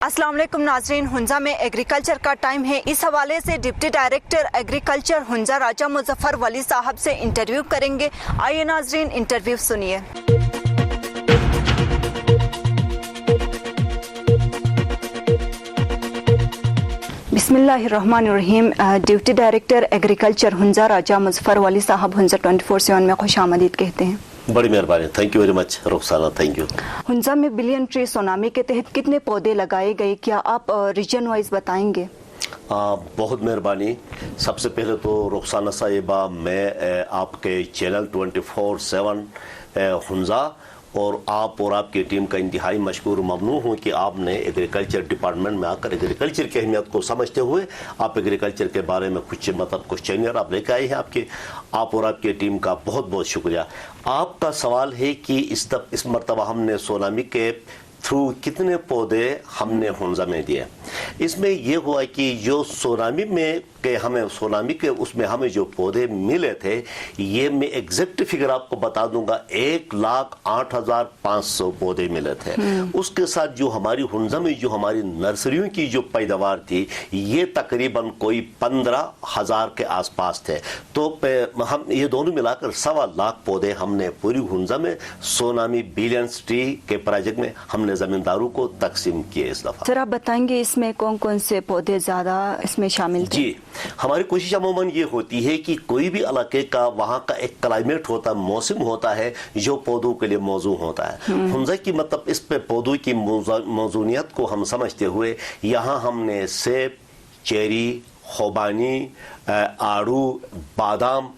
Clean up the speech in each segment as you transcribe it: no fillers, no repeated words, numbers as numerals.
अस्सलाम वालेकुम नाजरीन, हुंजा में एग्रीकल्चर का टाइम है। इस हवाले से डिप्टी डायरेक्टर एग्रीकल्चर हुंजा राजा मुजफ्फर वली साहब से इंटरव्यू करेंगे। आइए नाजरीन, इंटरव्यू सुनिए। बिस्मिल्लाहिर्रहमानिर्रहीम। डिप्टी डायरेक्टर एग्रीकल्चर हुंजा राजा मुजफ्फर वली साहब हुंजा 24/7 में खुशामदीद कहते हैं। बड़ी मेहरबानी, thank you very much Rukhsana, thank you. Hunza में बिलियन ट्री सुनामी के तहत कितने पौधे लगाए गए, क्या आप रीजन वाइज बताएंगे? बहुत मेहरबानी। सबसे पहले तो रुखसाना साहिबा, मैं आपके चैनल 24/7 हुंजा और आपकी टीम का इंतहाई मशकूर ममनू हूँ कि आपने एग्रीकल्चर डिपार्टमेंट में आकर एग्रीकल्चर की अहमियत को समझते हुए आप एग्रीकल्चर के बारे में कुछ क्वेश्चनियर आप लेकर आए हैं। आप और आपकी टीम का बहुत बहुत शुक्रिया। आपका सवाल है कि इस मरतबा हमने सुनामी के थ्रू कितने पौधे हमने हुंजा में दिए। इसमें यह हुआ कि जो सुनामी के उसमें हमें जो पौधे मिले थे, ये मैं एग्जैक्ट फिगर आपको बता दूंगा, 1,08,500 पौधे मिले थे। उसके साथ जो हमारी हुंजा में जो हमारी नर्सरियों की जो पैदावार थी, ये तकरीबन कोई 15,000 के आसपास थे। तो हम ये दोनों मिलाकर 1.25 लाख पौधे हमने पूरी हुंजा में सोनामी बिलियंस ट्री के प्रोजेक्ट में हमने जमींदारों को तकसीम किए। इस दफा सर आप बताएंगे इसमें कौन कौन से पौधे ज्यादा इसमें शामिल थे? जी, हमारी कोशिश अमूमन ये होती है कि कोई भी इलाके का वहाँ का एक क्लाइमेट होता है, मौसम होता है जो पौधों के लिए मौजू होता है। हुंजा की मतलब इस पे पौधों की मौजूनियत को हम समझते हुए यहाँ हमने सेब, चेरी, खुबानी, आड़ू, बादाम,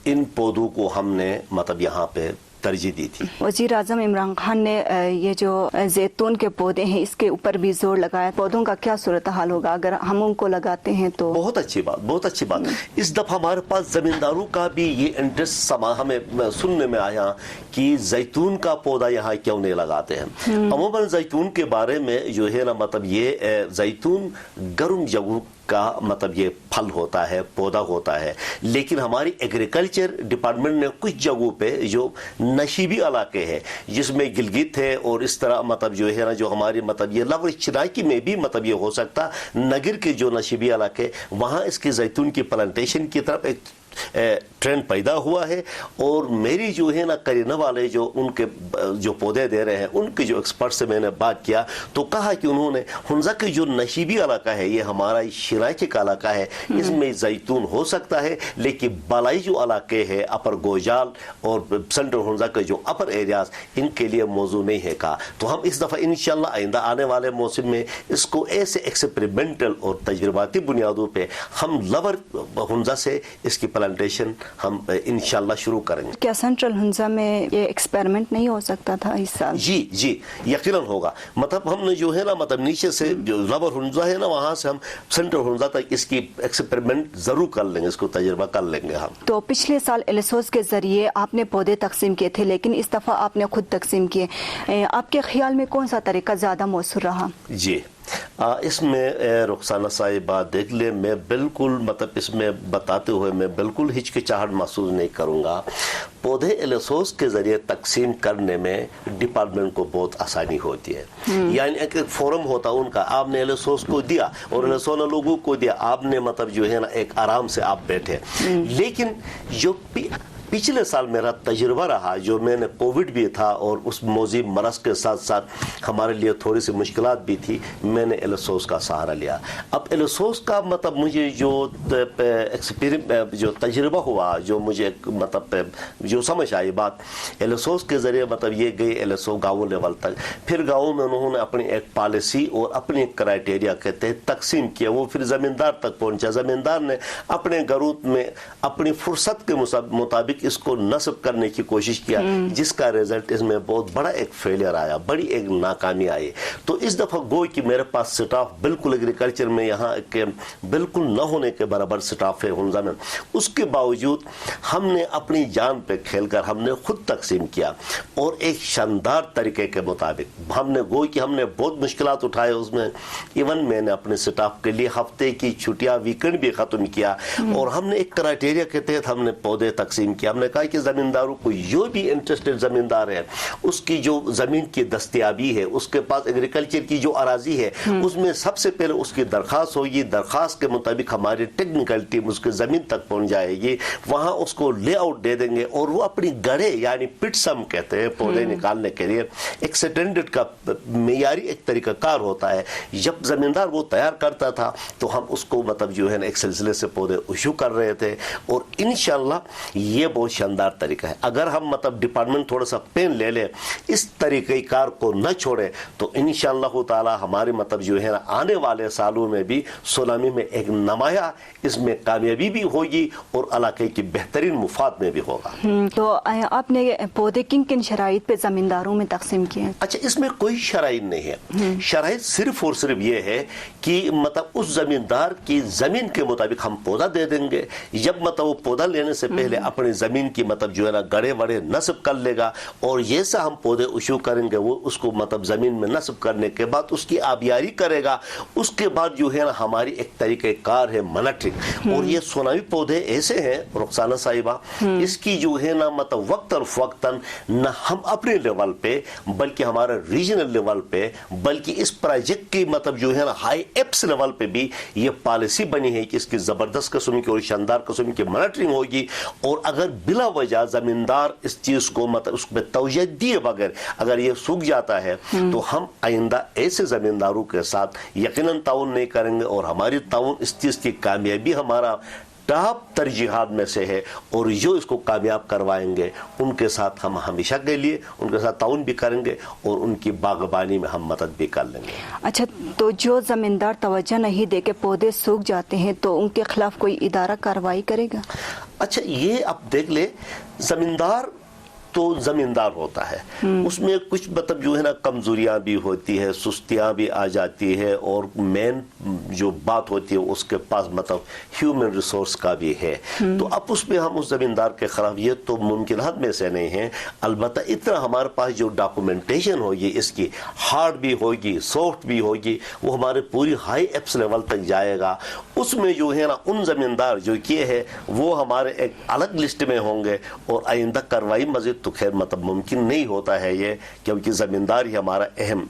इन पौधों को हमने मतलब यहाँ पे तरजीह दी थी। वजीर आजम इमरान खान ने ये जो जैतून के पौधे हैं इसके ऊपर भी जोर लगाया। पौधों का क्या सूरत हाल होगा अगर हम उनको लगाते हैं तो? बहुत अच्छी बात, बहुत अच्छी बात। इस दफा हमारे पास जमींदारों का भी ये इंटरेस्ट हमें सुनने में आया कि जैतून का पौधा यहाँ क्यों नहीं लगाते हैं। अमूमन जैतून के बारे में जो है ना, मतलब ये जैतून गर्म जगहों का मतलब ये फल होता है, पौधा होता है। लेकिन हमारी एग्रीकल्चर डिपार्टमेंट ने कुछ जगहों पे जो नशीबी इलाके हैं, जिसमें गिलगित है और इस तरह मतलब जो है ना, जो हमारी मतलब ये लवर चिराकी में भी मतलब ये हो सकता, नगर के जो नशीबी इलाके, वहाँ इसके जैतून की प्लांटेशन की तरफ एक ट्रेंड पैदा हुआ है। और मेरी जो है ना करीना वाले जो उनके जो पौधे दे रहे हैं, उनके जो एक्सपर्ट से मैंने बात किया तो कहा कि उन्होंने हुंजा के जो नशीबी इलाका है, ये हमारा शिराकी का इलाका है, इसमें जैतून हो सकता है, लेकिन बलाई जो इलाके हैं अपर गोजाल और सेंट्रल हुंजा के जो अपर एरियाज, इनके लिए मौजू नहीं है। कहा तो हम इस दफ़ा इंशाल्लाह आइंदा आने वाले मौसम में इसको ऐसे एक्सपेरिमेंटल और तजुर्बाती बुनियादों पर हम लवर हुंजा से इसकी प्लांटेशन हम इंशाल्लाह शुरू करेंगे। क्या सेंट्रल हुंजा में ये एक्सपेरिमेंट नहीं हो सकता था इस साल? जी यकीनन होगा। मतलब हमने जो है ना, मतलब नीचे से जो रबर हुंजा है ना, वहाँ से हम सेंट्रल हुंजा तक इसकी एक्सपेरिमेंट जरूर कर लेंगे, इसको तजुर्बा कर लेंगे हम। तो पिछले साल एलएसओस के जरिए आपने पौधे तकसीम किए थे, लेकिन इस दफा आपने खुद तकसीम किए। आपके ख्याल में कौन सा तरीका ज्यादा मौसूर रहा? जी, इसमें रुखसाना साहिबा देख ले, मैं बिल्कुल मतलब इसमें बताते हुए मैं बिल्कुल हिचकिचाहट महसूस नहीं करूँगा। पौधे एलएसओस के जरिए तकसीम करने में डिपार्टमेंट को बहुत आसानी होती है। यानी एक फोरम होता है उनका, आपने एलएसओस को दिया और एलएसओ ने लोगों को दिया, आपने मतलब जो है ना एक आराम से आप बैठे। लेकिन जो पिछले साल मेरा तजुर्बा रहा, जो मैंने कोविड भी था और उस मौजी मरज के साथ साथ हमारे लिए थोड़ी सी मुश्किलात भी थी, मैंने एलएसओस का सहारा लिया। अब एलएसओस का मतलब मुझे जो जो तजुर्बा हुआ, जो मुझे मतलब जो समझ आई बात, एलएसओस के ज़रिए मतलब ये गई एलएसओ गाँव लेवल तक, फिर गाँव में उन्होंने अपनी एक पॉलिसी और अपनी क्राइटेरिया के तहत तकसीम किया। वो फिर ज़मींदार तक पहुँचा, ज़मींदार ने अपने घरों में अपनी फुर्सत के मुताबिक इसको नस्ब करने की कोशिश किया, जिसका रिजल्ट इसमें बहुत बड़ा एक फेलियर आया, बड़ी एक नाकामी आई। तो इस दफा गो कि मेरे पास स्टाफ बिल्कुल एग्रीकल्चर में यहाँ के बिल्कुल न होने के बराबर स्टाफ है हुंजा में, उसके बावजूद हमने अपनी जान पे खेलकर हमने खुद तकसीम किया और एक शानदार तरीके के मुताबिक हमने गो कि हमने बहुत मुश्किलात उठाए उसमें। इवन मैंने अपने स्टाफ के लिए हफ्ते की छुट्टियां, वीकेंड भी खत्म किया और हमने एक क्राइटेरिया के तहत हमने पौधे तकसीम किया। ہم نے کہا کہ زمینداروں کو جو بھی انٹرسٹڈ زمیندار ہے اس کی جو زمین کی دستیابی ہے, اس کے پاس ایگریکلچر کی جو اراضی ہے, اس میں سب سے پہلے اس کی درخواست ہوگی. درخواست کے مطابق ہماری ٹیکنیکل ٹیم اس کے زمین تک پہنچ جائے گی, وہاں اس کو لے آؤٹ دے دیں گے اور وہ اپنی گڑھے یعنی پٹس ہم کہتے ہیں پودے نکالنے کے لیے ایک سٹینڈرڈ کا معیاری ایک طریقہ کار ہوتا ہے. جب زمیندار وہ تیار کرتا تھا تو ہم اس کو مطلب جو ہے نا ایک سلسلے سے پودے ایشو کر رہے تھے, اور انشاءاللہ یہ بہت شاندار طریقہ ہے. اگر ہم مطلب ڈپارٹمنٹ تھوڑا سا پین لے لے, اس طریقہ کار کو نہ چھوڑے, تو انشاءاللہ تعالی ہمارے مطلب جو ہے نا آنے والے سالوں میں بھی سونامی میں ایک نمایاں اس میں کامیابی بھی ہوگی اور علاقے کی بہترین مفاد میں بھی ہوگا. تو آپ نے پودے کن کن شرائط پہ زمینداروں میں تقسیم کیے ہیں؟ اچھا, اس میں کوئی شرائط نہیں ہے. شرائط صرف اور صرف یہ ہے کہ مطلب اس زمیندار کی زمین کے مطابق ہم پودا دے دیں گے. جب مطلب وہ پودا لینے سے پہلے اپنی زمین کی مطلب جو ہے نا گڑے وڑے نصب کر لے گا, اور جیسا ہم پودے ایشو کریں گے وہ اس کو مطلب زمین میں نصب کرنے کے بعد اس کی آبیاری کرے گا. اس کے بعد جو ہے نا ہماری ایک طریقہ کار ہے مانیٹرنگ. اور یہ سونامی پودے ایسے ہیں رخسانہ صاحبہ, اس کی جو ہے نا مطلب وقتاً فوقتاً نہ ہم اپنے لیول پہ بلکہ ہمارا ریجنل لیول پہ بلکہ اس پروجیکٹ کی مطلب جو ہے نا ہائی ایپس لیول پہ بھی یہ پالیسی بنی ہے کہ اس کی زبردست قسم کی اور شاندار قسم کی مانیٹرنگ ہوگی. اور اگر بلا وجہ زمیندار اس چیز کو مطلب اس پہ توجہ دیے بغیر اگر یہ سوکھ جاتا ہے تو ہم آئندہ ایسے زمینداروں کے ساتھ یقیناً تعاون نہیں کریں گے, اور ہماری تعاون اس چیز کی کامیابی ہمارا ٹاپ ترجیحات میں سے ہے, اور جو اس کو کامیاب کروائیں گے ان کے ساتھ ہم ہمیشہ کے لیے ان کے ساتھ تعاون بھی کریں گے اور ان کی باغبانی میں ہم مدد بھی کر لیں گے. اچھا, تو جو زمیندار توجہ نہیں دے کے پودے سوکھ جاتے ہیں تو ان کے خلاف کوئی ادارہ کارروائی کرے گا؟ اچھا, یہ آپ دیکھ لیں, زمیندار تو زمیندار ہوتا ہے, اس میں کچھ مطلب جو ہے نا کمزوریاں بھی ہوتی ہے, سستیاں بھی آ جاتی ہے, اور مین جو بات ہوتی ہے اس کے پاس مطلب ہیومن ریسورس کا بھی ہے. تو اب اس میں ہم اس زمیندار کے خلاف یہ تو ممکنات میں سے نہیں ہیں. البتہ اتنا ہمارے پاس جو ڈاکومنٹیشن ہوگی اس کی ہارڈ بھی ہوگی سافٹ بھی ہوگی, وہ ہمارے پوری ہائی ایپس لیول تک جائے گا. اس میں جو ہے نا ان زمیندار جو کیے ہیں وہ ہمارے ایک الگ لسٹ میں ہوں گے, اور آئندہ کارروائی مزید تو خیر مطلب ممکن نہیں ہوتا ہے یہ, کیونکہ زمیندار ہی ہمارا اہم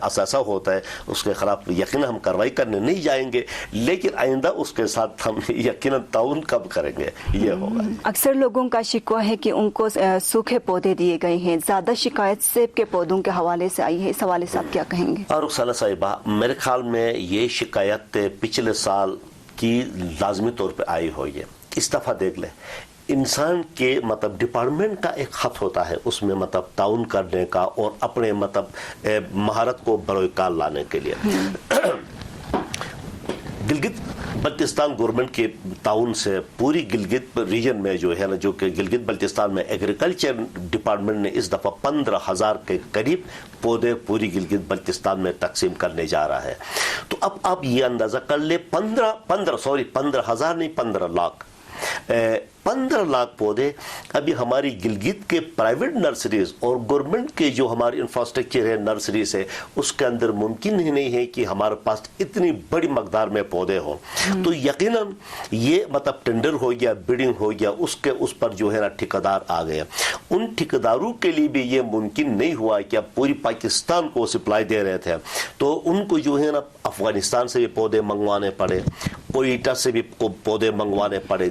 اثاثہ ہوتا ہے. اس کے خلاف یقیناً ہم کارروائی کرنے نہیں جائیں گے, لیکن آئندہ اس کے ساتھ ہم یقیناً تعاون کب کریں گے یہ ہوگا. اکثر لوگوں کا شکوہ ہے کہ ان کو سوکھے پودے دیے گئے ہیں, زیادہ شکایت سیب کے پودوں کے حوالے سے آئی ہے, اس حوالے سے آپ کیا کہیں گے؟ اور رخسانہ صاحبہ, میرے خیال میں یہ شکایت پچھلے سال کی لازمی طور پہ آئی ہوئی ہے. اس دفعہ دیکھ لیں, انسان کے مطلب ڈپارٹمنٹ کا ایک خط ہوتا ہے اس میں مطلب تعاون کرنے کا اور اپنے مطلب مہارت کو بروئے کار لانے کے لیے. گلگت بلتستان گورنمنٹ کے تعاون سے پوری گلگت ریجن میں جو ہے نا, جو کہ گلگت بلتستان میں ایگریکلچر ڈپارٹمنٹ نے اس دفعہ 15,000 کے قریب پودے پوری گلگت بلتستان میں تقسیم کرنے جا رہا ہے. تو اب آپ یہ اندازہ کر لیں 15,000 نہیں 15 لاکھ 15 لاکھ پودے ابھی ہماری گلگت کے پرائیویٹ نرسریز اور گورنمنٹ کے جو ہماری انفراسٹرکچر ہے نرسریز ہے اس کے اندر ممکن ہی نہیں ہے کہ ہمارے پاس اتنی بڑی مقدار میں پودے ہوں. تو یقیناً یہ مطلب ٹینڈر ہو گیا, بیڈنگ ہو گیا, اس پر جو ہے نا ٹھیکیدار آ گئے. ان ٹھیکیداروں کے لیے بھی یہ ممکن نہیں ہوا کہ اب پوری پاکستان کو سپلائی دے رہے تھے, تو ان کو جو ہے نا افغانستان سے بھی پودے منگوانے پڑے, کوئٹہ سے بھی پودے منگوانے پڑے,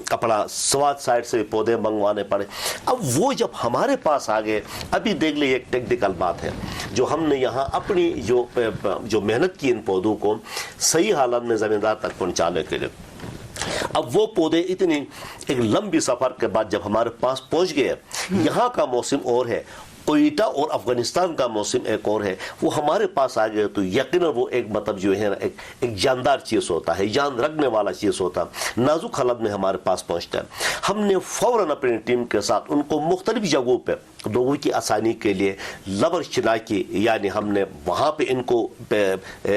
کپڑا سوات سائڈ سے پودے منگوانے پڑے. اب وہ جب ہمارے پاس آ گئے, ابھی دیکھ لیں ایک ٹیکنیکل بات ہے جو ہم نے یہاں اپنی جو محنت کی ان پودوں کو صحیح حالت میں زمیندار تک پہنچانے کے لیے, اب وہ پودے اتنی ایک لمبی سفر کے بعد جب ہمارے پاس پہنچ گئے, یہاں کا موسم اور ہے, کوئٹہ اور افغانستان کا موسم ایک اور ہے, وہ ہمارے پاس آ گئے تو یقیناً وہ ایک مطلب جو ہے نا ایک جاندار چیز ہوتا ہے, جان رکھنے والا چیز ہوتا ہے, نازک حالت میں ہمارے پاس پہنچتا ہے. ہم نے فوراً اپنی ٹیم کے ساتھ ان کو مختلف جگہوں پہ लोगों की आसानी के लिए लवर चिनाकी यानी हमने वहाँ पे इनको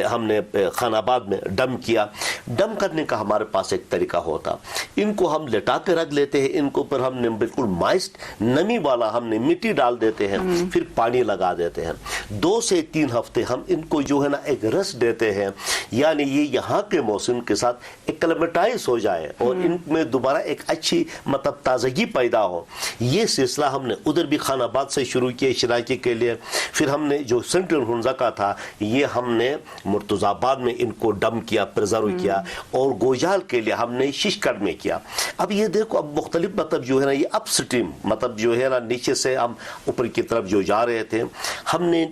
हमने खानाबाद में डम किया। डम करने का हमारे पास एक तरीका होता, इनको हम लेटा के रख लेते हैं, इनको पर हमने बिल्कुल मॉइस्ट नमी वाला हमने मिट्टी डाल देते हैं, फिर पानी लगा देते हैं। 2 से 3 हफ्ते हम इनको जो है ना एक रेस्ट देते हैं, यानी ये यहाँ के मौसम के साथ एक्लेमेटाइज हो जाए और इनमें दोबारा एक अच्छी मतलब ताजगी पैदा हो। ये सिलसिला हमने उधर भी खानाबाद से शुरू किया शिनाकी के लिए। फिर हमने जो सेंट्रल हुंजा का था ये हमने मुर्तजाबाद में इनको डम किया, प्रिजर्व किया, और गोजाल के लिए हमने शिशकड़ में किया। अब ये देखो अब मुख्तलिफ मतलब जो है ना ये अप स्ट्रीम मतलब जो है ना नीचे से हम ऊपर की तरफ जो जा रहे थे, हमने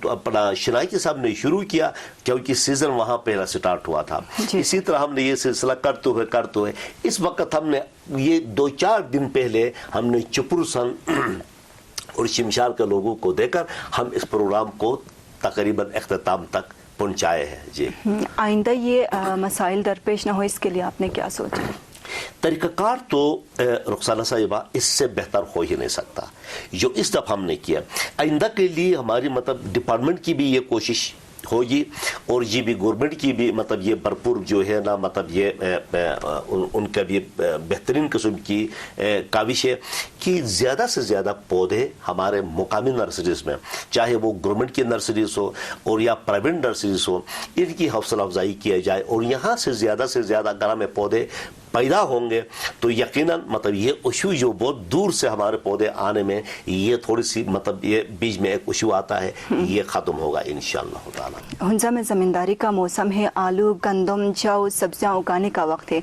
अपना शिनाकी साहब ने शुरू किया क्योंकि सीजन वहां पहला स्टार्ट हुआ था। इसी तरह हमने ये सिलसिला करते हुए इस वक्त हमने ये 2-4 दिन पहले हमने चुपुरसन और शिमशार के लोगों को देकर हम इस प्रोग्राम को तकरीबन इख्तिताम तक पहुंचाए हैं। जी, आइंदा ये मसाइल दरपेश न हो इसके लिए आपने क्या सोचा? तरीक़ाकार तो रुखसाना साहिबा इससे बेहतर हो ही नहीं सकता जो इस दफ़ा हमने किया। आइंदा के लिए हमारी मतलब डिपार्टमेंट की भी ये कोशिश होगी और ये भी गवर्नमेंट की भी मतलब ये भरपूर जो है ना मतलब ये उनका भी बेहतरीन किस्म की काविश है कि ज़्यादा से ज़्यादा पौधे हमारे मुकामी नर्सरीज़ में, चाहे वो गवर्नमेंट की नर्सरीज़ हो और या प्राइवेट नर्सरीज़ हो, इनकी हौसला अफजाई किया जाए। और यहाँ से ज़्यादा अगर हमें पौधे पैदा होंगे तो यकीनन मतलब ये इशू जो बहुत दूर से हमारे पौधे आने में ये थोड़ी सी मतलब ये बीच में एक इशू आता है, ये ख़त्म होगा इंशाअल्लाह ताला। हुंजा में ज़मींदारी का मौसम है, आलू, गंदम, जौ, सब्जियां उगाने का वक्त है।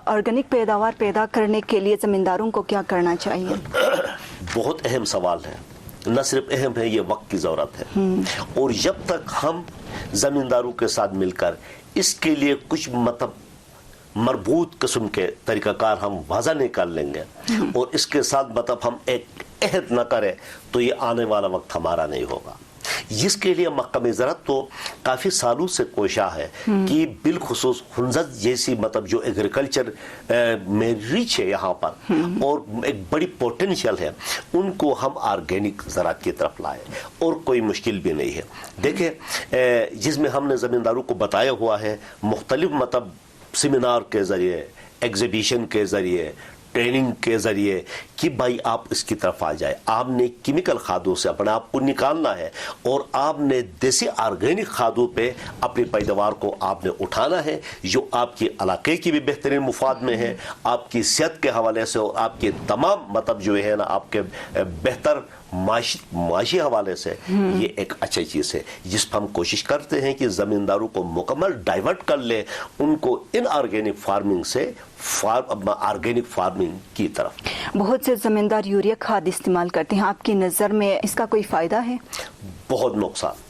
ऑर्गेनिक पैदावार पैदा करने के लिए ज़मींदारों को क्या करना चाहिए? बहुत अहम सवाल है, न सिर्फ अहम है, ये वक्त की ज़रूरत है। और जब तक हम ज़मींदारों के साथ मिलकर इसके लिए कुछ मतलब मरबूत किस्म के तरीक़ाकार हम वज़ा नहीं कर लेंगे और इसके साथ मतलब हम एक अहद न करें तो ये आने वाला वक्त हमारा नहीं होगा। जिसके लिए महकमे ज़राअत तो काफ़ी सालों से कोशा है कि बिलखुसूस हुंजा जैसी मतलब जो एग्रीकल्चर में रिच है यहाँ पर और एक बड़ी पोटेंशियल है, उनको हम ऑर्गेनिक ज़राअत की तरफ लाए और कोई मुश्किल भी नहीं है। देखिए जिसमें हमने ज़मींदारों को बताया हुआ है मुख्तलिफ मतलब सेमिनार के ज़रिए, एग्जीबिशन के ज़रिए, ट्रेनिंग के ज़रिए कि भाई आप इसकी तरफ आ जाए। आपने केमिकल खादों से अपने आप को निकालना है और आपने देसी ऑर्गेनिक खादों पे अपनी पैदावार को आपने उठाना है जो आपके इलाके की भी बेहतरीन मुफाद में है, आपकी सेहत के हवाले से और आपके तमाम मतलब जो है ना आपके बेहतर माशी हवाले से ये एक अच्छी चीज़ है जिस पर हम कोशिश करते हैं कि ज़मींदारों को मुकम्मल डाइवर्ट कर ले उनको इन ऑर्गेनिक फार्मिंग से ऑर्गेनिक फार्मिंग की तरफ। बहुत से ज़मींदार यूरिया खाद इस्तेमाल करते हैं, आपकी नज़र में इसका कोई फ़ायदा है? बहुत नुकसानदेह,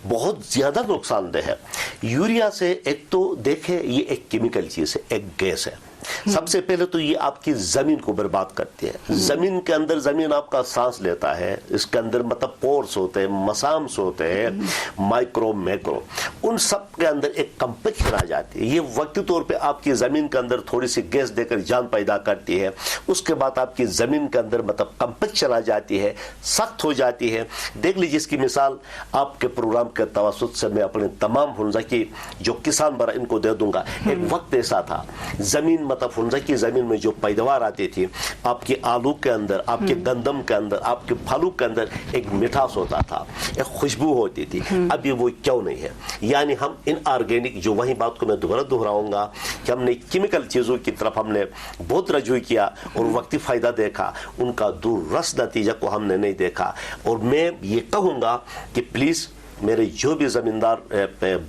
बहुत ज़्यादा नुकसानदेह है। यूरिया से एक तो देखें ये एक केमिकल चीज़ है, एक गैस है। सबसे पहले तो ये आपकी ज़मीन को बर्बाद करती है। ज़मीन के अंदर ज़मीन आपका सांस लेता है, इसके अंदर मतलब पोर्स होते हैं, मसाम्स होते हैं, माइक्रो मैक्रो, उन सब के अंदर एक कंपैक्शन आ जाती है। ये वक्ती तौर पे आपकी ज़मीन के अंदर थोड़ी सी गैस देकर जान पैदा करती है। उसके बाद आपकी ज़मीन के अंदर मतलब कंपैक्शन आ जाती है, सख्त हो जाती है। देख लीजिए इसकी मिसाल आपके प्रोग्राम के तवसुत से मैं अपने तमाम हुंजा की जो किसान बरा इनको दे दूंगा। एक वक्त ऐसा था ज़मीन मतलब हुंजा की ज़मीन में जो पैदावार आती थी आपके आलू के अंदर, आपके गंदम के अंदर, आपके फलों के अंदर एक मिठास होता था, एक खुशबू होती थी। अब ये वो क्यों नहीं है? यानी हम इन ऑर्गेनिक जो वही बात को मैं दोबारा दोहराऊंगा कि हमने केमिकल चीज़ों की तरफ हमने बहुत रजू किया और वक्ती फ़ायदा देखा, उनका दूररस नतीजा को हमने नहीं देखा। और मैं ये कहूँगा कि प्लीज़ मेरे जो भी ज़मींदार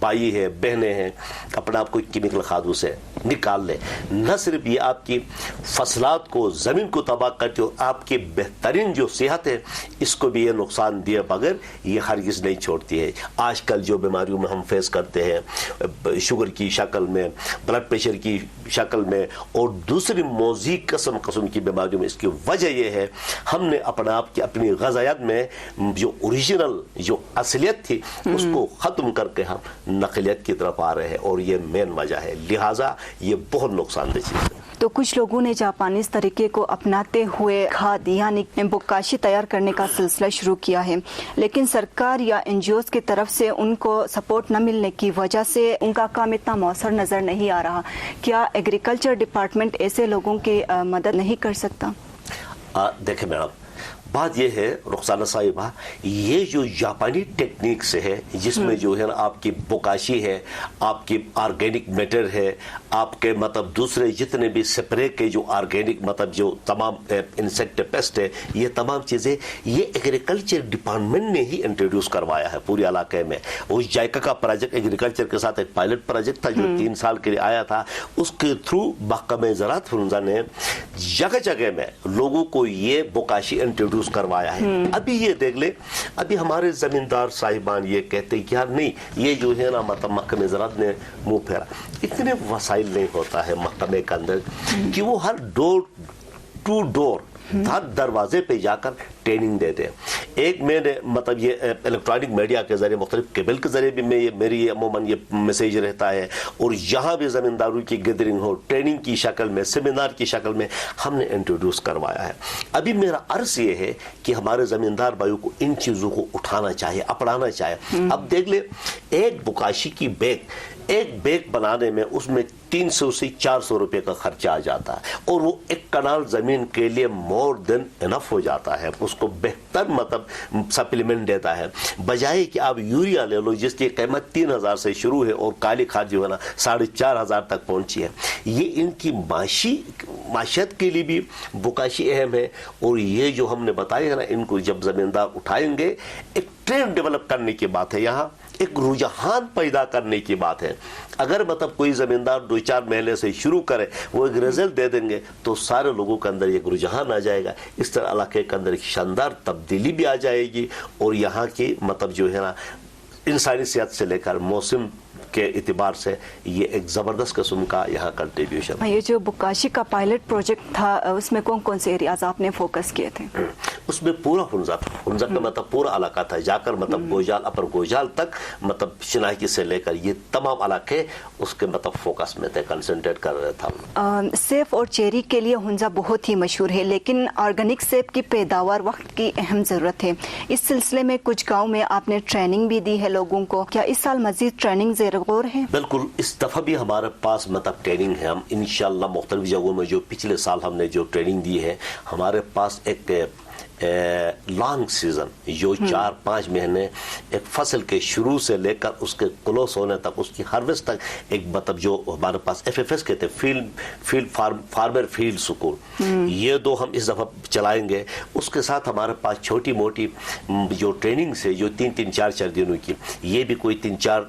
भाई है, बहनें हैं, अपने आप को केमिकल खादों से निकाल ले। न सिर्फ ये आपकी फसलात को, ज़मीन को तबाह करती हो, आपकी बेहतरीन जो सेहत है इसको भी ये नुकसान दिए बगैर ये हरगिज़ नहीं छोड़ती है। आजकल जो बीमारियों में हम फेस करते हैं, शुगर की शक्ल में, ब्लड प्रेशर की शक्ल में और दूसरी मौजी किस्म की बीमारियों में, इसकी वजह यह है हमने अपने आप की अपनी ग़ज़ायात में जो ओरिजिनल जो असलियत थी उसको ख़त्म करके हम नकलियत की तरफ आ रहे हैं और ये मेन वजह है। लिहाजा ये बहुत नुकसानदेह चीज़ है। तो कुछ लोगों ने जापानीज तरीके को अपनाते हुए खाद यानी बोकाशी तैयार करने का सिलसिला शुरू किया है, लेकिन सरकार या एनजीओज की तरफ से उनको सपोर्ट न मिलने की वजह से उनका काम इतना मौसर नज़र नहीं आ रहा। क्या एग्रीकल्चर डिपार्टमेंट ऐसे लोगों की मदद नहीं कर सकता? देखिए मैडम, बात यह है रुखसाना साहिबा, ये जो जापानी टेक्निक से है जिसमें जो है ना आपकी बोकाशी है, आपकी ऑर्गेनिक मैटर है, आपके मतलब दूसरे जितने भी स्प्रे के जो ऑर्गेनिक मतलब जो तमाम इंसेक्ट पेस्ट है, ये तमाम चीज़ें ये एग्रीकल्चर डिपार्टमेंट ने ही इंट्रोड्यूस करवाया है पूरे इलाके में। उस जायका का प्रोजेक्ट एग्रीकल्चर के साथ एक पायलट प्रोजेक्ट था जो 3 साल के लिए आया था, उसके थ्रू महकमे ज़राअत हुंजा ने जगह जगह में लोगों को ये बोकाशी इंट्रोड्यूस करवाया है। अभी ये देख ले, अभी हमारे जमींदार साहिबान ये कहते हैं कि यार नहीं, ये जो है ना मतलब महकमे ज़राअत ने मुंह फेरा। इतने वसाइल नहीं होता है महकमे के अंदर कि वो हर डोर टू डोर हर दरवाजे पे जाकर ट्रेनिंग देते हैं। एक मैंने मतलब ये इलेक्ट्रॉनिक मीडिया के जरिए मुख्तलिफ केबल के जरिए भी मेरी अमूमन ये मैसेज रहता है, और यहाँ भी ज़मींदारों की गैदरिंग हो ट्रेनिंग की शक्ल में, सेमिनार की शक्ल में हमने इंट्रोड्यूस करवाया है। अभी मेरा अर्ज ये है कि हमारे ज़मींदार भाइयों को इन चीज़ों को उठाना चाहिए, अपनाना चाहिए। अब देख ले, एक बोकाशी की एक बैग बनाने में उसमें 300 से 400 रुपए का खर्चा आ जाता है, और वो एक कनाल जमीन के लिए मोर देन इनफ हो जाता है, उसको बेहतर मतलब सप्लीमेंट देता है। बजाय कि आप यूरिया ले लो जिसकी कीमत 3000 से शुरू है और काली खाद जो है ना 4500 तक पहुंची है। ये इनकी माशियत के लिए भी बोकाशी अहम है, और ये जो हमने बताया है ना, इनको जब जमींदार उठाएंगे, एक ट्रेंड डेवलप करने की बात है, यहाँ एक रुझान पैदा करने की बात है। अगर मतलब कोई जमींदार 2-4 महीने से शुरू करे, वो एक रिजल्ट दे देंगे तो सारे लोगों के अंदर एक रुझान आ जाएगा। इस तरह इलाके के अंदर एक शानदार तब्दीली भी आ जाएगी, और यहाँ की मतलब जो है ना इंसानी सेहत से लेकर मौसम के इतिबार से ये एक ज़बरदस्त किस्म का यहाँ कंट्रीब्यूशन। ये जो बोकाशी का पायलट प्रोजेक्ट था, उसमें कौन कौन से एरियाज आपने फोकस किए थे? उसमें पूरा हुंजा का मतलब पूरा इलाका था, जाकर मतलब गोजाल अपर गोजाल तक मतलब शिनाकी से लेकर ये तमाम इलाके उसके मतलब फोकस में थे, कंसंट्रेट कर रहे था। सेब और चेरी के लिए हुंजा बहुत ही मशहूर है, लेकिन ऑर्गेनिक सेब की पैदावार वक्त की अहम ज़रूरत है। इस सिलसिले में कुछ गाँव में आपने ट्रेनिंग भी दी है लोगों को, क्या इस साल मजीद ट्रेनिंग ज़रूर है? बिल्कुल, इस दफ़ा भी हमारे पास मतलब ट्रेनिंग है। हम इंशाअल्लाह मुख्तलिफ जगहों में जो पिछले साल हमने जो ट्रेनिंग दी है, हमारे पास एक लॉन्ग सीजन जो 4-5 महीने एक फसल के शुरू से लेकर उसके क्लोज होने तक, उसकी हार्वेस्ट तक, एक मतलब जो हमारे पास FFS कहते हैं, फार्मर फील्ड स्कूल, ये 2 हम इस दफ़ा चलाएंगे। उसके साथ हमारे पास छोटी मोटी जो ट्रेनिंग से जो 3-4 दिनों की, ये भी कोई 3-4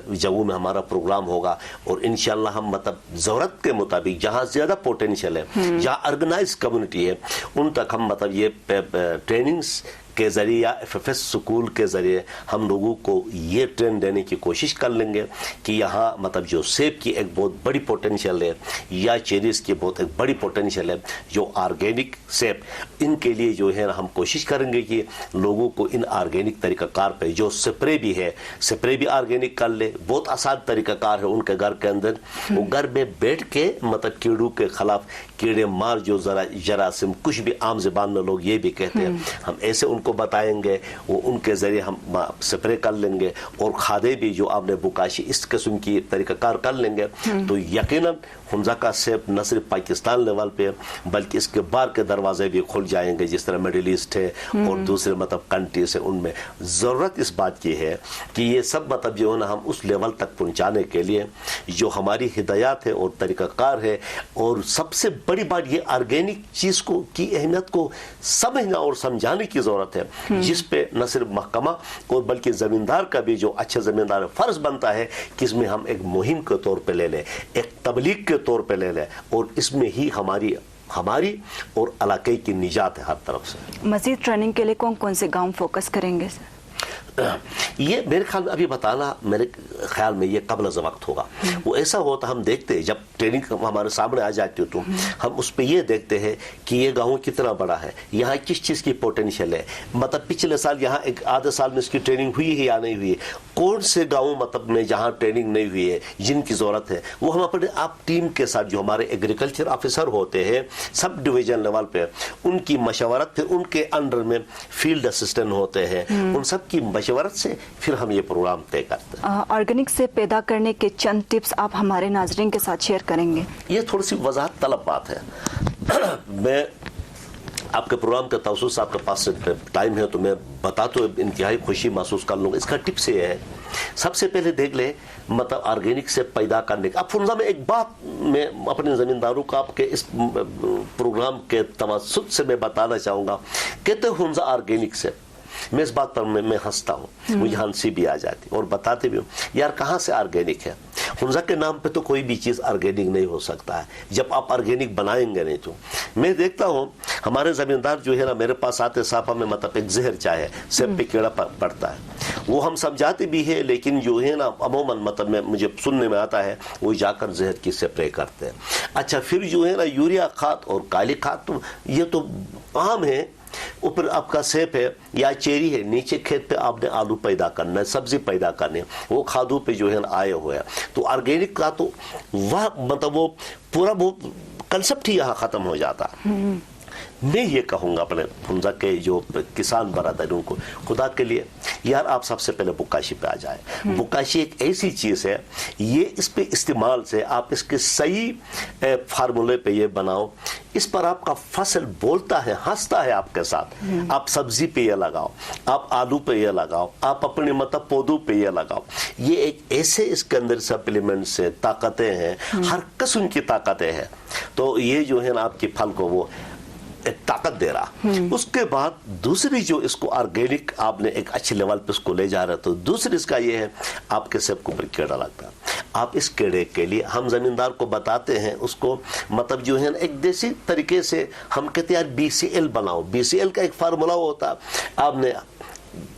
जगहों में हमारा प्रोग्राम होगा, और इंशाल्लाह हम मतलब ज़रूरत के मुताबिक जहाँ ज़्यादा पोटेंशियल है, जहाँ ऑर्गेनाइज कम्युनिटी है, उन तक हम मतलब ये ट्रेनिंग्स के ज़रिए या FFS स्कूल के ज़रिए हम लोगों को ये ट्रेन देने की कोशिश कर लेंगे कि यहाँ मतलब जो सेब की एक बहुत बड़ी पोटेंशियल है, या चेरीज़ की बहुत एक बड़ी पोटेंशियल है, जो ऑर्गेनिक सेब, इनके लिए जो है हम कोशिश करेंगे कि लोगों को इन ऑर्गेनिक तरीक़ाकार पे जो स्प्रे भी है, स्प्रे भी ऑर्गेनिक कर ले। बहुत आसान तरीक़ाकार है उनके घर के अंदर, वो घर में बैठ के मतलब कीड़ों के ख़िलाफ़ कीड़े मार जो जरासीम कुछ भी आम ज़बान में लोग ये भी कहते हैं, हम ऐसे उनको बताएंगे, वो उनके ज़रिए हम स्प्रे कर लेंगे, और खादे भी जो आपने बोकाशी इस किस्म की तरीक़ाकार कर लेंगे, तो यकीनन हुंजा का सेब न सिर्फ पाकिस्तान लेवल पे बल्कि इसके बाहर के दरवाजे भी खुल जाएंगे, जिस तरह मिडिल ईस्ट है और दूसरे मतलब कंट्रीज है। उनमें ज़रूरत इस बात की है कि ये सब मतलब जो है ना हम उस लेवल तक पहुँचाने के लिए जो हमारी हिदायत है और तरीक़ाकार है, और सबसे बड़ी बात ये ऑर्गेनिक चीज़ को की अहमियत को समझना और समझाने की ज़रूरत है, जिस पे न सिर्फ महकमा और बल्कि ज़मींदार का भी जो अच्छे ज़मींदार फ़र्ज़ बनता है कि इसमें हम एक मुहिम के तौर पे ले लें, एक तबलीग के तौर पे ले लें, और इसमें ही हमारी और इलाके की निजात है हर तरफ से। मज़ीद ट्रेनिंग के लिए कौन कौन से गाँव फोकस करेंगे सर? یہ میرے خیال میں ابھی بتانا میرے خیال میں یہ قبل از وقت ہوگا. وہ ایسا ہوتا ہم دیکھتے ہیں جب ٹریننگ ہمارے سامنے آ جاتی ہے تو ہم اس پہ یہ دیکھتے ہیں کہ یہ گاؤں کتنا بڑا ہے, یہاں کس چیز کی پوٹینشیل ہے, مطلب پچھلے سال یہاں ایک آدھے سال میں اس کی ٹریننگ ہوئی ہے یا نہیں ہوئی ہے, کون سے گاؤں مطلب میں جہاں ٹریننگ نہیں ہوئی ہے جن کی ضرورت ہے, وہ ہم اپنے آپ ٹیم کے ساتھ جو ہمارے ایگریکلچر آفیسر ہوتے ہیں سب ڈویژن لیول پہ ان کی مشورت, پھر ان کے انڈر میں فیلڈ اسسٹنٹ ہوتے ہیں, ان سب کی مشورت سے پھر ہم یہ پروگرام طے کرتے ہیں. آرگینک سے پیدا کرنے کے چند ٹپس آپ ہمارے ناظرین کے ساتھ شیئر کریں گے؟ یہ تھوڑی سی وضاحت طلب بات ہے. میں آپ کے پروگرام کے توسط سے آپ کے پاس ٹائم ہے تو میں بتاتا ہوں انتہائی خوشی محسوس کر لوں گا. اس کا ٹپس یہ ہے, سب سے پہلے دیکھ لیں مطلب آرگینک سے پیدا کرنے کا. اب فنزا میں ایک بات میں اپنے زمینداروں کو آپ کے اس پروگرام کے توسط سے میں بتانا چاہوں گا. کہتے ہیں فنزا آرگینک سے, میں اس بات پر میں ہنستا ہوں, مجھے ہنسی بھی آ جاتی اور بتاتے بھی ہوں یار کہاں سے آرگینک ہے. فنزا کے نام پہ تو کوئی بھی چیز آرگینک نہیں ہو سکتا ہے جب آپ آرگینک بنائیں گے نہیں تو. میں دیکھتا ہوں ہمارے زمیندار جو ہے نا میرے پاس آتے صافہ میں مطلب ایک زہر چاہے سیب پہ کیڑا پڑتا ہے, وہ ہم سمجھاتے بھی ہے لیکن جو ہے نا عموماً مطلب میں مجھے سننے میں آتا ہے وہ جا کر زہر کی سپرے کرتے ہیں. اچھا پھر جو ہے نا یوریا کھاد اور کالی کھاد تو یہ تو عام ہے. اوپر آپ کا سیب ہے یا چیری ہے, نیچے کھیت پہ آپ نے آلو پیدا کرنا ہے, سبزی پیدا کرنی ہے, وہ کھادوں پہ جو ہے نا آئے ہوئے ہیں. تو آرگینک کا تو وہ مطلب وہ پورا وہ کنسپٹ ہی یہاں ختم ہو جاتا. میں یہ کہوں گا اپنے فنزا کے جو کسان برادروں کو, خدا کے لیے یار آپ سب سے پہلے بکاشی پہ آ جائے. بکاشی ایک ایسی چیز ہے, یہ اس پہ استعمال سے آپ اس کے صحیح فارمولے پہ یہ بناؤ, اس پر آپ کا فصل بولتا ہے, ہنستا ہے آپ کے ساتھ. آپ سبزی پہ یہ لگاؤ, آپ آلو پہ یہ لگاؤ, آپ اپنے مطلب پودوں پہ یہ لگاؤ. یہ ایک ایسے اس کے اندر سپلیمنٹس ہیں, طاقتیں ہیں, ہر قسم کی طاقتیں ہیں. تو یہ جو ہے نا آپ کی پھل کو وہ طاقت دے رہا. اس کے بعد دوسری جو اس کو آرگینک آپ نے ایک اچھے لیول پہ اس کو لے جا رہے, تو دوسری اس کا یہ ہے آپ کے سیب کو اوپر کیڑا لگتا ہے. آپ اس کیڑے کے لیے ہم زمیندار کو بتاتے ہیں, اس کو مطلب جو ہے نا ایک دیسی طریقے سے ہم کہتے ہیں یار BCL بناؤ. BCL کا ایک فارمولا ہوتا, آپ نے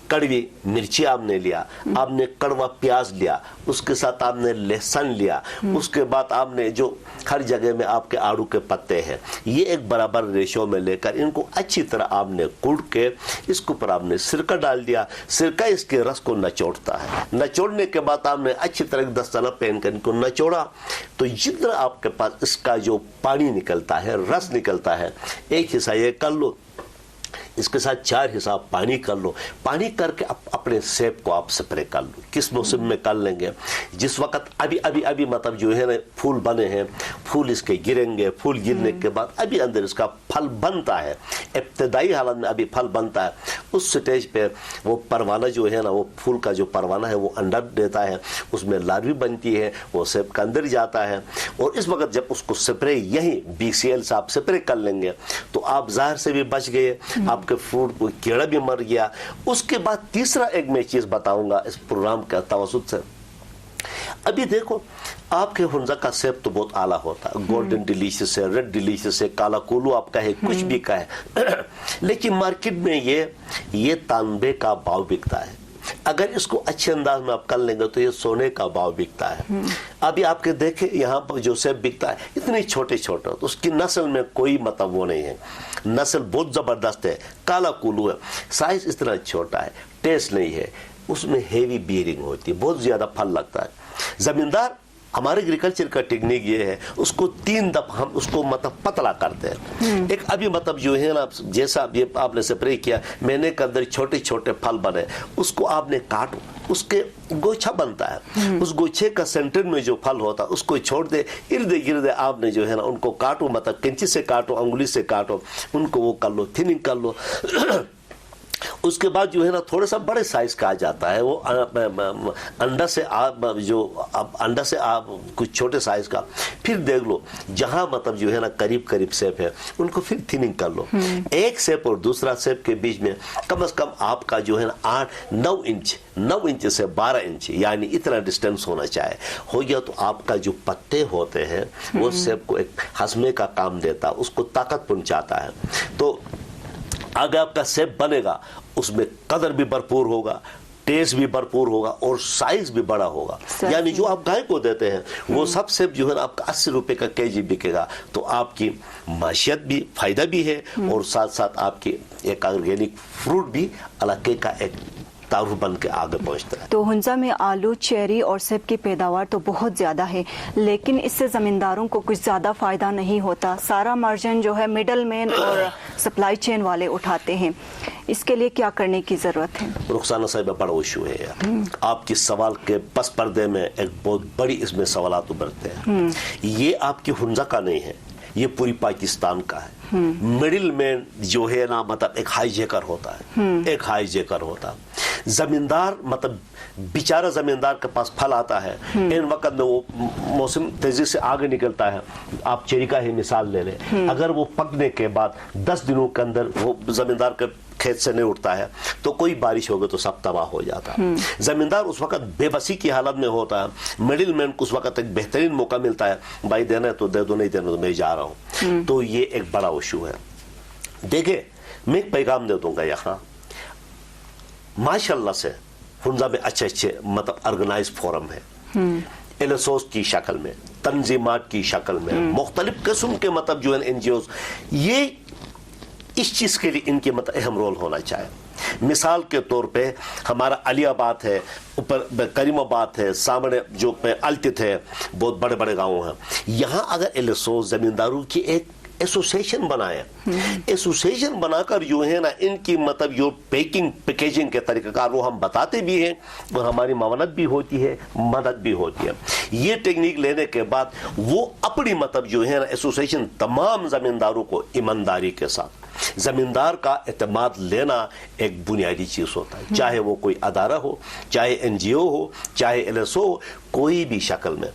کڑوی مرچی آپ نے لیا, آپ نے کڑوا پیاز لیا, اس کے ساتھ آپ نے لہسن لیا, اس کے بعد آپ نے جو ہر جگہ میں آپ کے آڑو کے پتے ہیں یہ ایک برابر ریشو میں لے کر ان کو اچھی طرح آپ نے کوٹ کے اس کے اوپر آپ نے سرکہ ڈال دیا. سرکہ اس کے رس کو نچوڑتا ہے. نچوڑنے کے بعد آپ نے اچھی طرح دستانہ پہن کر ان کو نچوڑا, تو جتنا آپ کے پاس اس کا جو پانی نکلتا ہے, رس نکلتا ہے, ایک حصہ یہ کر لو, اس کے ساتھ 4 حصہ پانی کر لو. پانی کر کے اپنے سیب کو آپ سپرے کر لو. کس موسم میں کر لیں گے؟ جس وقت ابھی مطلب جو ہے نا پھول بنے ہیں, پھول اس کے گریں گے, پھول گرنے کے بعد ابھی اندر اس کا پھل بنتا ہے, ابتدائی حالت میں ابھی پھل بنتا ہے. اس سٹیج پہ وہ پروانہ جو ہے نا, وہ پھول کا جو پروانہ ہے وہ انڈا دیتا ہے, اس میں لاروی بنتی ہے, وہ سیب کے اندر جاتا ہے. اور اس وقت جب اس کو سپرے یہی BCL سے آپ سپرے کر لیں گے تو آپ ظاہر سے بھی بچ گئے, آپ کے فروٹ کو کیڑا بھی مر گیا. اس کے بعد تیسرا ایک میں چیز بتاؤں گا اس پروگرام کے توسط سے. ابھی دیکھو آپ کے فنزا کا سیب تو بہت اعلیٰ ہوتا ہے, گولڈن ڈیلیشس ہے, ریڈ ڈیلیشس ہے, کالا کولو آپ کا ہے, کچھ بھی کا ہے, لیکن مارکیٹ میں یہ تانبے کا بھاؤ بکتا ہے. اگر اس کو اچھے انداز میں آپ کر لیں گے تو یہ سونے کا بھاؤ بکتا ہے. ابھی آپ کے دیکھیں یہاں پر جو سیب بکتا ہے اتنے چھوٹے چھوٹے, تو اس کی نسل میں کوئی مطلب وہ نہیں ہے, نسل بہت زبردست ہے, کالا کولو ہے, سائز اس طرح چھوٹا ہے, ٹیسٹ نہیں ہے, اس میں ہیوی بیئرنگ ہوتی ہے, بہت زیادہ پھل لگتا ہے. زمیندار ہمارے ایگریکلچر کا ٹیکنیک یہ ہے, اس کو 3 دفعہ ہم اس کو مطلب پتلا کرتے ہیں. ایک ابھی مطلب جو ہے نا جیسا یہ آپ نے سپرے کیا, مہینے کے اندر چھوٹے چھوٹے پھل بنے, اس کو آپ نے کاٹو, اس کے گوچھا بنتا ہے, اس گوچھے کا سینٹر میں جو پھل ہوتا ہے اس کو چھوڑ دے, ارد گرد آپ نے جو ہے نا ان کو کاٹو, مطلب کنچی سے کاٹو, انگلی سے کاٹو, ان کو وہ کر لو, تھننگ کر لو. اس کے بعد جو ہے نا تھوڑا سا بڑے سائز کا آ جاتا ہے, وہ انڈا سے کچھ چھوٹے سائز کا. پھر دیکھ لو جہاں مطلب جو ہے نا قریب سیب ہے ان کو پھر تھننگ کر لو. ایک سیب اور دوسرا سیب کے بیچ میں کم از کم آپ کا جو ہے نا 9 انچ سے 12 انچ یعنی اتنا ڈسٹینس ہونا چاہے. ہو گیا تو آپ کا جو پتے ہوتے ہیں وہ سیب کو ایک ہضمے کا کام دیتا, اس کو طاقت پہنچاتا ہے. تو آگے آپ کا سیب بنے گا, اس میں قدر بھی بھرپور ہوگا, टेस्ट भी भरपूर होगा और साइज भी बड़ा होगा। यानी जो आप गाय को देते हैं वो सबसे जो है ना आपका 80 रुपए का केजी बिकेगा। तो आपकी माशियत भी, फायदा भी है और साथ साथ आपकी एक ऑर्गेनिक फ्रूट भी इलाके का एक तारुफ बन के आगे पहुंचता है। तो हुंजा में आलू, चेरी और सेब की पैदावार तो बहुत ज़्यादा है, लेकिन इससे ज़मींदारों को कुछ ज़्यादा फ़ायदा नहीं होता। सारा मार्जिन जो है मिडल मैन और सप्लाई चेन वाले उठाते हैं। इसके लिए क्या करने की ज़रूरत है? रुखसाना साहिबा, बड़ा इशू है यार। आपकी सवाल के पस पर्दे में एक बहुत बड़ी इसमें सवालात उभरते हैं। ये आपकी हुंजा का नहीं है, ये पूरी पाकिस्तान का है। मिडिल मैन जो है ना मतलब एक हाईजेकर होता है, एक हाईजेकर होता है। जमींदार मतलब बेचारा जमींदार के पास फल आता है, इन वक्त में वो मौसम तेजी से आगे निकलता है। आप चेरी का ही मिसाल ले लें, अगर वो पकने के बाद 10 दिनों के अंदर वो जमींदार के खेत से नहीं उठता है तो कोई बारिश होगी तो सब तबाह हो जाता है। जमींदार उस वक्त बेबसी की हालत में होता है। मिडिल मैन को उस वक्त एक बेहतरीन मौका मिलता है, भाई देना है तो दे दो, नहीं देना तो मैं जा रहा हूँ। तो ये एक बड़ा इशू है। देखिए, मैं एक पैगाम दे दूंगा यहाँ, माशाल्लाह से हुंजा में अच्छे अच्छे मतलब ऑर्गेनाइज फोरम है, एलएसओस की शक्ल में, तंजीमात की शक्ल में, मुख्तलिफ किस्म के मतलब जो है एनजीओ, ये इस चीज के लिए इनके मतलब अहम रोल होना चाहिए। मिसाल के तौर पे हमारा अलियाबाद है, ऊपर करीमाबाद है, सामने जो पे अलतित है, बहुत बड़े बड़े गांव हैं। यहाँ अगर एलएसओ जमींदारों की एक एसोसिएशन बनाए, एसोसिएशन बनाकर जो है ना इनकी मतलब जो पैकेजिंग के तरीक़ाकार वो हम बताते भी हैं और हमारी मावनत भी होती है, मदद भी होती है। ये टेक्निक लेने के बाद वो अपनी मतलब जो है ना एसोसिएशन तमाम जमींदारों को ईमानदारी के साथ, जमींदार का एतमाद लेना एक बुनियादी चीज होता है, चाहे वो कोई अदारा हो, चाहे एनजीओ हो, चाहे एलएसओ हो, कोई भी शक्ल में।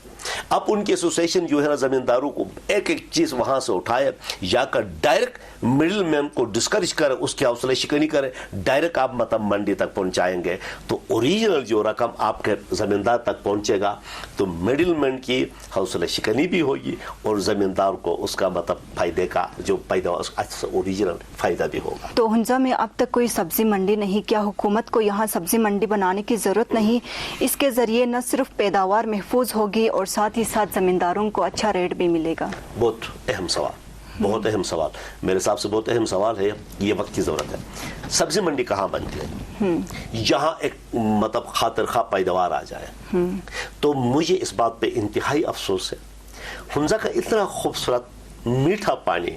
अब उनकी एसोसिएशन जो है ना जमींदारों को एक एक चीज वहां से उठाए, जाकर डायरेक्ट मिडिल मैन को डिस्करेज करे, उसकी हौसला शिकनी करे, डायरेक्ट आप मतलब मंडी तक पहुंचाएंगे तो ओरिजिनल जो रकम आपके जमींदार तक पहुंचेगा। तो मिडिल मैन की हौसला शिकनी भी होगी और जमींदार को उसका मतलब फायदे का जो पैदा ओरिजिनल फायदा भी होगा। तो हुंजा में अब तक कोई सब्जी मंडी नहीं, क्या हुकूमत को यहाँ सब्जी मंडी बनाने की जरूरत नहीं? इसके जरिए न सिर्फ पैदावार महफूज होगी और साथ ही साथ जमींदारों को अच्छा रेट भी मिलेगा। बहुत अहम सवाल, बहुत अहम सवाल, मेरे हिसाब से बहुत अहम सवाल है। ये वक्त की जरूरत है। सब्जी मंडी कहाँ बनती है? जहाँ एक मतलब खातिर खा पैदावार आ जाए। तो मुझे इस बात पे इंतहाई अफसोस है, हुंजा का इतना खूबसूरत मीठा पानी,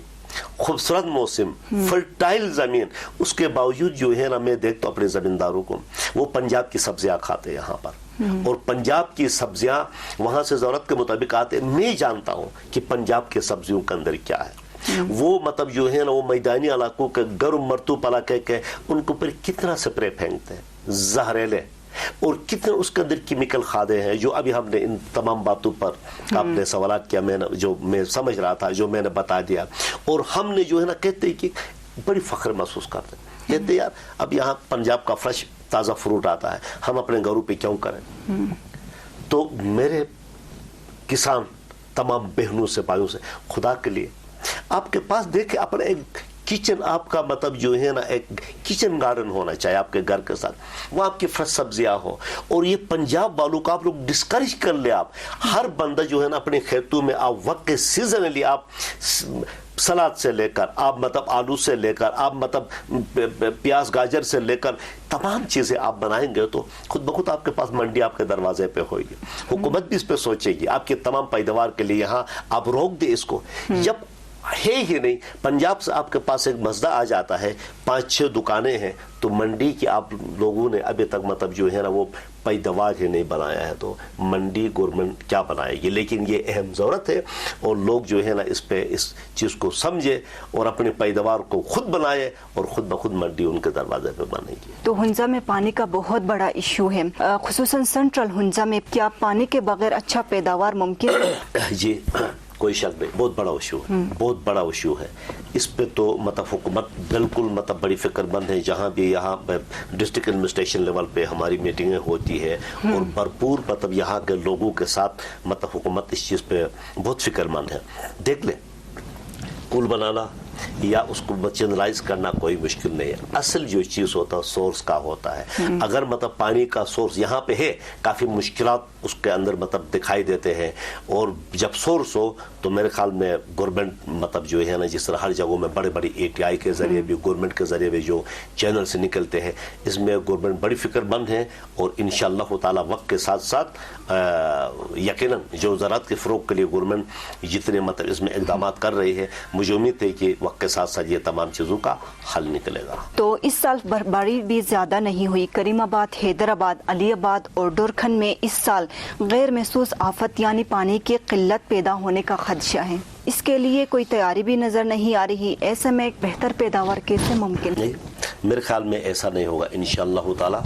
खूबसूरत मौसम, फर्टाइल जमीन, उसके बावजूद जो है ना मैं देखता हूँ अपने जमींदारों को, वो पंजाब की सब्जियां खाते हैं यहाँ पर, और पंजाब की सब्जियां वहां से जरूरत के मुताबिक आते। मैं जानता हूं कि पंजाब के सब्जियों के अंदर क्या है। वो मतलब जो है ना वो मैदानी इलाकों के गर्म मरतूब इलाके के उनके ऊपर कितना स्प्रे फेंकते हैं, जहरीले, और कितने उसके अंदर केमिकल खादे हैं। जो अभी हमने इन तमाम बातों पर आपने सवाल किया, मैंने जो मैं समझ रहा था, जो मैंने बता दिया, और हमने जो है ना कहते कि बड़ी फख्र महसूस करते, कहते यार अब यहाँ पंजाब का फ्रेश ताज़ा फ्रूट आता है, हम अपने घरों पे क्यों करें? तो मेरे किसान तमाम बहनों से, भाइयों से, खुदा के लिए आपके पास देखे अपना एक किचन, आपका मतलब जो है ना एक किचन गार्डन होना चाहिए आपके घर के साथ, वो आपकी फ्रेश सब्जियां हो। और ये पंजाब वालों को आप लोग डिस्करेज कर ले। आप हर बंदा जो है ना अपने खेतों में आप वक्त के सीजनली आप सलाद से लेकर, आप मतलब आलू से लेकर, आप मतलब प्याज गाजर से लेकर तमाम चीजें आप बनाएंगे तो खुद ब खुद आपके पास मंडी आपके दरवाजे पे होगी। हुकूमत भी इस पे सोचेगी आपके तमाम पैदावार के लिए। यहाँ आप रोक दे इसको। जब है ही नहीं, पंजाब से आपके पास एक मसला आ जाता है, 5-6 दुकानें हैं, तो मंडी की आप लोगों ने अभी तक मतलब जो है ना वो पैदावार ही नहीं बनाया है, तो मंडी गवर्नमेंट क्या बनाएगी? लेकिन ये अहम ज़रूरत है और लोग जो है ना इस पे इस चीज़ को समझे और अपने पैदावार को खुद बनाए और खुद ब खुद मंडी उनके दरवाजे पे बनेगी। तो हुंजा में पानी का बहुत बड़ा इशू है, खुसूसन सेंट्रल हुंजा में। क्या पानी के बगैर अच्छा पैदावार मुमकिन है? जी, कोई शक नहीं, बहुत बड़ा इशू है, बहुत बड़ा इशू है। इस पे तो मतलब हुकूमत बिल्कुल मतलब बड़ी फिक्रमंद है। जहाँ भी यहाँ डिस्ट्रिक्ट एडमिनिस्ट्रेशन लेवल पे हमारी मीटिंगें होती है और भरपूर मतलब यहाँ के लोगों के साथ मतलब हुकूमत इस चीज़ पे बहुत फिक्रमंद है। देख ले, पुल बनाना یا اس کو مرچنڈائز کرنا کوئی مشکل نہیں ہے. اصل جو چیز ہوتا ہے سورس کا ہوتا ہے. اگر مطلب پانی کا سورس یہاں پہ ہے, کافی مشکلات اس کے اندر مطلب دکھائی دیتے ہیں, اور جب سورس ہو تو میرے خیال میں گورنمنٹ مطلب جو ہے نا, جس طرح ہر جگہوں میں بڑے بڑی ATI کے ذریعے بھی, گورنمنٹ کے ذریعے بھی جو چینل سے نکلتے ہیں, اس میں گورنمنٹ بڑی فکر مند ہے, اور انشاءاللہ تعالی وقت کے ساتھ ساتھ یقیناً جو زراعت کے فروغ کے لیے گورنمنٹ جتنے مطلب اس میں اقدامات کر رہی ہے, مجھے امید ہے کہ وقت کے ساتھ ساتھ یہ تمام چیزوں کا حل نکلے گا. تو اس سال برفباری بھی زیادہ نہیں ہوئی. کریم آباد, حیدرآباد, علی آباد اور ڈورکھن میں اس سال غیر محسوس آفت یعنی پانی کی قلت پیدا ہونے کا خدشہ ہے. اس کے لیے کوئی تیاری بھی نظر نہیں آ رہی. ایسے میں ایک بہتر پیداوار کیسے ممکن ہے؟ میرے خیال میں ایسا نہیں ہوگا انشاءاللہ تعالی.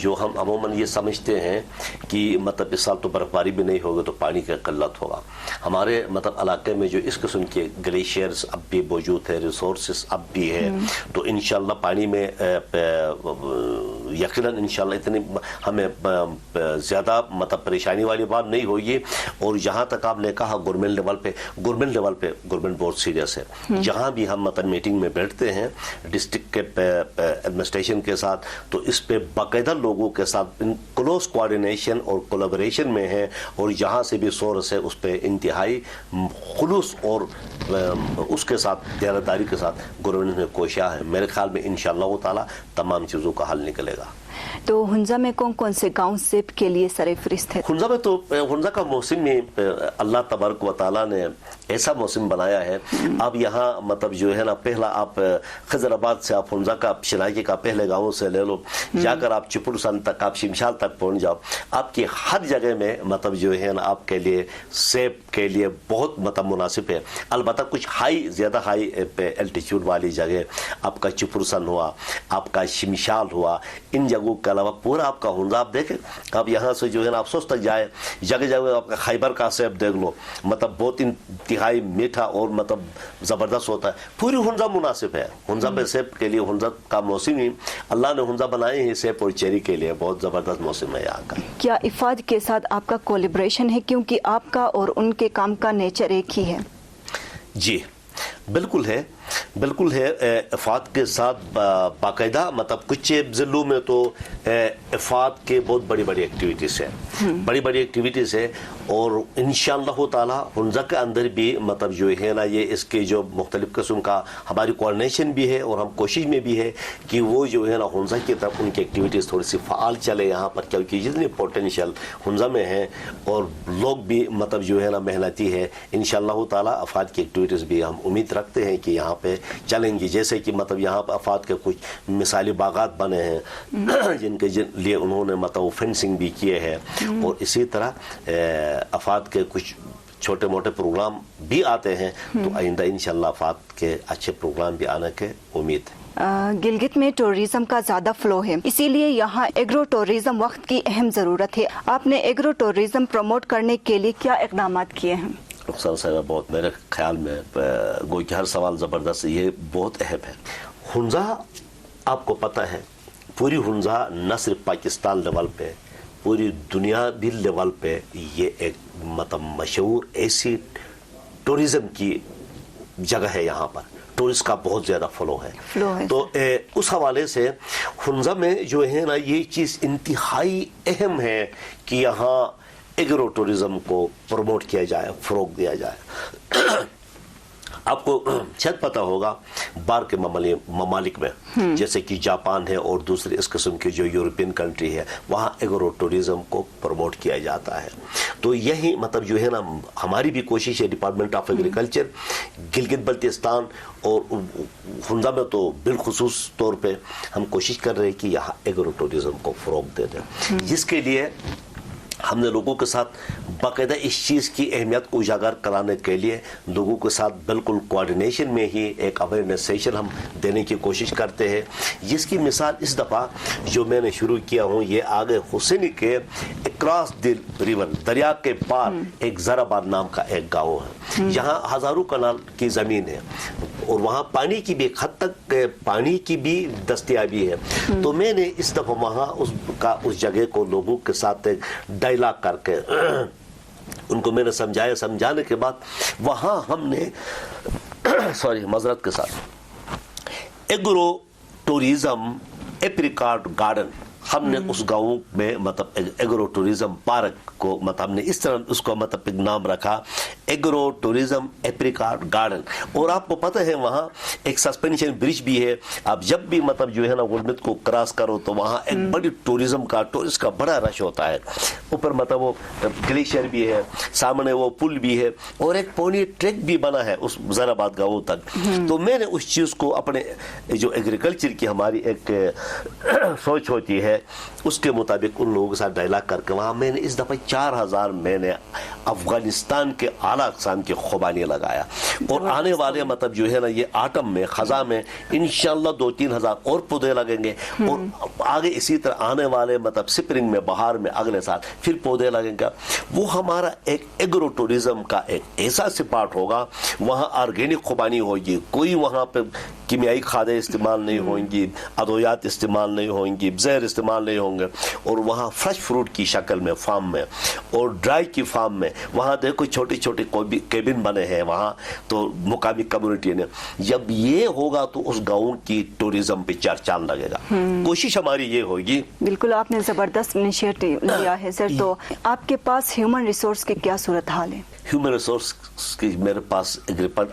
جو ہم عموماً یہ سمجھتے ہیں کہ مطلب اس سال تو برفباری بھی نہیں ہوگی تو پانی کی قلت ہوگا. ہمارے مطلب علاقے میں جو اس قسم کے گلیشیئرز اب بھی موجود ہے, ریسورسز اب بھی ہے, تو انشاءاللہ پانی میں یقیناً انشاءاللہ اتنی ہمیں زیادہ مطلب پریشانی والی بات نہیں ہوگی. اور جہاں تک آپ نے کہا گورنمنٹ لیول پہ گورنمنٹ بہت سیریس ہے. جہاں بھی ہم مطلب میٹنگ میں بیٹھتے ہیں ڈسٹرکٹ کے ایڈمنسٹریشن کے ساتھ, تو اس پہ باقاعدہ لوگوں کے ساتھ کلوز کوآرڈینیشن اور کولیبریشن میں ہے, اور جہاں سے بھی سورس ہے اس پہ انتہائی خلوص اور اس کے ساتھ دیانتداری کے ساتھ گورنمنٹ نے کوشاں ہے. میرے خیال میں انشاءاللہ تعالی تمام چیزوں کا حل نکلے گا. تو ہنزا میں کون کون سے گاؤں سیب کے لیے سرفہرست ہے؟ ہنزا میں تو ہنزا کا موسم میں اللہ تبارک و تعالیٰ نے ایسا موسم بنایا ہے. اب یہاں مطلب جو ہے نا, پہلا آپ خضر آباد سے آپ ہنزا کا شناکی کا پہلے گاؤں سے لے لو, جا کر آپ چپڑسن تک, آپ شمشال تک پہنچ جاؤ, آپ کی ہر جگہ میں مطلب جو ہے نا آپ کے لیے سیب کے لیے بہت مطلب مناسب ہے. البتہ کچھ زیادہ ہائی الٹیچیوڈ والی جگہ, آپ کا چپڑسن ہوا, آپ کا شمشال ہوا, ان جگہوں کے علاوہ پورا آپ کا ہنزا آپ دیکھیں. آپ یہاں سے جو ہے نا آپ سوچ تک جائے, جگہ جگہ آپ کا خیبر کا سیب دیکھ لو, مطلب بہت انتہائی میٹھا اور مطلب زبردست ہوتا ہے. پوری ہنزا مناسب ہے. ہنزا میں سیب کے لیے ہنزا کا موسم ہی اللہ نے ہنزا بنائے ہیں سیب اور چیری کے لیے, بہت زبردست موسم ہے یہاں کا. کیا افاد کے ساتھ آپ کا کولیبریشن ہے, کیونکہ آپ کا اور ان کے کام کا نیچر ایک ہی ہے؟ جی بالکل ہے, بالکل ہے. افاد کے ساتھ باقاعدہ مطلب کچھ ضلعوں میں تو افاد کے بہت بڑی بڑی ایکٹیویٹیز ہیں, بڑی بڑی ایکٹیویٹیز ہیں, اور انشاءاللہ تعالی ہنزا کے اندر بھی مطلب جو ہے نا یہ اس کے جو مختلف قسم کا ہماری کوآرڈینیشن بھی ہے, اور ہم کوشش میں بھی ہے کہ وہ جو ہے نا ہنزا کی طرف ان کی ایکٹیویٹیز تھوڑی سی فعال چلے یہاں پر, کیونکہ جتنی پوٹینشیل ہنزا میں ہے اور لوگ بھی مطلب جو ہے نا محنتی ہے. انشاءاللہ تعالی افاد کی ایکٹیویٹیز بھی ہم امید رکھتے ہیں کہ یہاں پہ چلیں گی. جیسے کہ مطلب یہاں پہ افاد کے کچھ مثالی باغات بنے ہیں جن کے لیے انہوں نے مطلب فینسنگ بھی کیے ہیں, اور اسی طرح افاد کے کچھ چھوٹے موٹے پروگرام بھی آتے ہیں. تو آئندہ انشاءاللہ افاد کے اچھے پروگرام بھی آنے کے امید ہے. گلگت میں ٹورزم کا زیادہ فلو ہے, اسی لیے یہاں ایگرو ٹورزم وقت کی اہم ضرورت ہے. آپ نے ایگرو ٹورزم پروموٹ کرنے کے لیے کیا اقدامات کیے ہیں؟ رخسانہ صاحبہ, بہت میرے خیال میں گوئی کہ ہر سوال زبردست, یہ بہت اہم ہے. ہنزا آپ کو پتہ ہے, پوری ہنزا نہ صرف پاکستان لیول پہ, پوری دنیا بھی لیول پہ یہ ایک مطلب مشہور ایسی ٹورزم کی جگہ ہے. یہاں پر ٹورسٹ کا بہت زیادہ فلو ہے. تو اس حوالے سے ہنزا میں جو ہے نا یہ چیز انتہائی اہم ہے کہ یہاں ایگرو ٹورزم کو پروموٹ کیا جائے, فروغ دیا جائے. آپ کو شاید پتہ ہوگا باہر کے ممالک میں جیسے کہ جاپان ہے اور دوسرے اس قسم کے جو یورپین کنٹری ہے, وہاں ایگرو ٹورزم کو پروموٹ کیا جاتا ہے. تو یہی مطلب جو ہے نا ہماری بھی کوشش ہے, department of agriculture Gilgit Baltistan اور ہنزا میں تو بالخصوص طور پہ ہم کوشش کر رہے ہیں کہ یہاں ایگرو ٹورزم کو فروغ دے دیں, جس کے لیے ہم نے لوگوں کے ساتھ باقاعدہ اس چیز کی اہمیت کو اجاگر کرانے کے لیے لوگوں کے ساتھ بالکل کوآرڈینیشن میں ہی ایک اویئرنیس سیشن ہم دینے کی کوشش کرتے ہیں, جس کی مثال اس دفعہ جو میں نے شروع کیا ہوں یہ آگے حسینی کے اکراس دی ریور, دریا کے پار ایک زراباد نام کا ایک گاؤں ہے. یہاں ہزاروں کنال کی زمین ہے اور وہاں پانی کی بھی حد تک پانی کی بھی دستیابی ہے. تو میں نے اس دفعہ وہاں اس جگہ کو لوگوں کے ساتھ ڈائلاگ کر کے ان کو میں نے سمجھانے کے بعد وہاں ہم نے सॉरी मजरत के साथ एग्रो टूरिज्म एप्रिकॉट गार्डन हमने उस गांव में मतलब एग्रो टूरिज्म पार्क को मतलब हमने इस तरह उसको मतलब एक नाम रखा एग्रो टूरिज्म एप्रिकॉट गार्डन। और आपको पता है वहाँ एक सस्पेंशन ब्रिज भी है। आप जब भी मतलब जो है ना गुलमित को क्रॉस करो तो वहाँ एक बड़ी टूरिस्ट का बड़ा रश होता है। ऊपर मतलब वो ग्लेशियर भी है, सामने वो पुल भी है और एक पौनी ट्रैक भी बना है उस जराबाद गाँव तक। तो मैंने उस चीज को अपने जो एग्रीकल्चर की हमारी एक सोच होती है उसके मुताबिक उन लोगों के साथ डायलॉग करके वहां मैंने इस दफा 4000 मैंने अफगानिस्तान के आला अक़साम के खुबानी लगाया। और आने वाले मतलब जो है ना ये आटम में खजा में इंशाल्लाह 2-3 हज़ार और पौधे लगेंगे। और आगे इसी तरह आने वाले मतलब स्प्रिंग में बहार में अगले साल फिर पौधे लगेंगे। वो हमारा एक एग्रो टूरिज्म का एक ऐसा सिपाट होगा। वहाँ ऑर्गेनिक खुबानी होगी, कोई वहाँ पे कीमियाई खादें इस्तेमाल नहीं होंगी, अदवियात इस्तेमाल नहीं होंगी, जहर इस्तेमाल नहीं होंगे। और वहाँ फ्रेश फ्रूट की शक्ल में फार्म में और ड्राई की फार्म में वहाँ देखो छोटे छोटे केबिन बने हैं वहाँ तो मुकामी कम्युनिटी ने। जब ये होगा तो उस गाँव की टूरिज्म पे चार चांद लगेगा। कोशिश हमारी ये होगी। बिल्कुल आपने जबरदस्त इनिशिएटिव लिया है सर। तो आपके पास ह्यूमन रिसोर्स की क्या सूरत हाल है? ह्यूमन रिसोर्स की मेरे पास